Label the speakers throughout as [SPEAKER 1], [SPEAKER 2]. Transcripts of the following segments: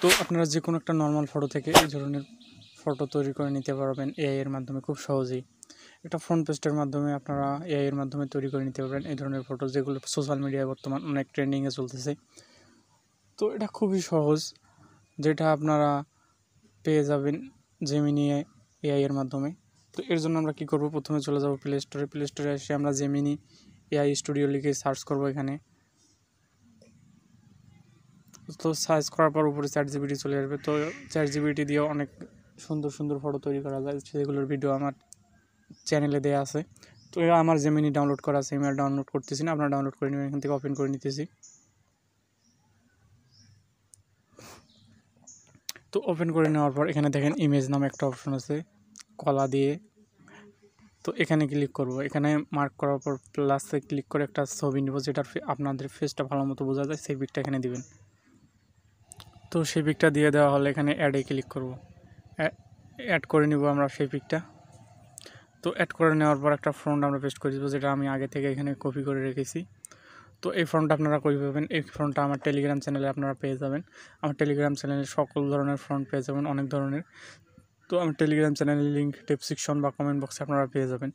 [SPEAKER 1] তো আপনারা যে কোনো একটা নর্মাল ফটো থেকে এই ধরনের ফটো তৈরি করে নিতে পারবেন এআই এর মাধ্যমে খুব সহজেই। এটা ফ্রন্ট পেস্টের মাধ্যমে আপনারা এআই এর মাধ্যমে তৈরি করে নিতে পারবেন এই ধরনের ফটো, যেগুলো সোশ্যাল মিডিয়ায় বর্তমান অনেক ট্রেন্ডিংয়ে চলতেছে। তো এটা খুবই সহজ, যেটা আপনারা পেয়ে যাবেন জেমিনি এআই এর মাধ্যমে। তো এর জন্য আমরা কী করব, প্রথমে চলে যাব প্লে স্টোরে। প্লে স্টোরে এসে আমরা জেমিনি এআই স্টুডিও লিখে সার্চ করব এখানে। তো সার্চ করার পর উপরে চ্যাটজিপিটি চলে আসবে। তো চ্যাটজিপিটি দিয়েও অনেক সুন্দর সুন্দর ফটো তৈরি করা যায়, সেগুলোর ভিডিও আমার চ্যানেলে দেওয়া আছে। তো এরা আমার জেমিনি ডাউনলোড করা আছে, আমি আর ডাউনলোড করতেছি না, আপনারা ডাউনলোড করে নেবেন। এখান থেকে ওপেন করে নিতেছি। তো ওপেন করে নেওয়ার পর এখানে দেখেন ইমেজ নামে একটা অপশন আছে কলা দিয়ে। তো এখানে ক্লিক করব। এখানে মার্ক করার পর প্লাসে ক্লিক করে একটা ছবি নেব, যেটার আপনাদের ফেসটা ভালো মতো বোঝা যায়, সেই পিকটা এখানে দিবেন। তো সেই পিকটা দিয়ে দেওয়া হলে এখানে অ্যাডে ক্লিক করব, অ্যাড করে নিব আমরা সেই পিকটা। তো অ্যাড করে নেওয়ার পর একটা ফন্ট আমরা পেস্ট করে দেবো, যেটা আমি আগে থেকে এখানে কপি করে রেখেছি। তো এই ফন্টটা আপনারা কই পাবেন, এই ফন্টটা আমার টেলিগ্রাম চ্যানেলে আপনারা পেয়ে যাবেন। আমার টেলিগ্রাম চ্যানেলে সকল ধরনের ফন্ট পেয়ে যাবেন, অনেক ধরনের। তো আমার টেলিগ্রাম চ্যানেলের লিঙ্ক ডেসক্রিপশন বা কমেন্ট বক্সে আপনারা পেয়ে যাবেন,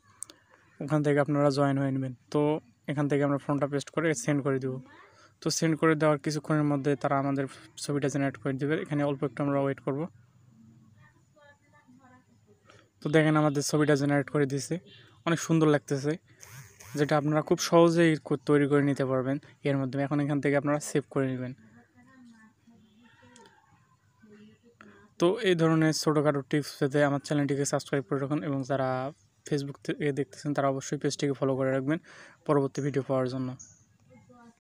[SPEAKER 1] ওখান থেকে আপনারা জয়েন হয়ে নেবেন। তো এখান থেকে আমরা ফন্টটা পেস্ট করে সেন্ড করে দেবো। তো সেন্ড করে দেওয়ার কিছুক্ষণের মধ্যে তারা আমাদের ছবিটা জেনারেট করে দেবে। এখানে অল্প একটু আমরা ওয়েট করব। তো দেখেন আমাদের ছবিটা জেনারেট করে দিয়েছে, অনেক সুন্দর লাগতেছে, যেটা আপনারা খুব সহজেই তৈরি করে নিতে পারবেন এর মাধ্যমে। এখন এখান থেকে আপনারা সেভ করে নেবেন। তো এই ধরনের ছোটোখাটো টিপস পেতে আমার চ্যানেলটিকে সাবস্ক্রাইব করে রাখুন, এবং যারা ফেসবুক থেকে দেখতেছেন তারা অবশ্যই পেজটিকে ফলো করে রাখবেন পরবর্তী ভিডিও পাওয়ার জন্য।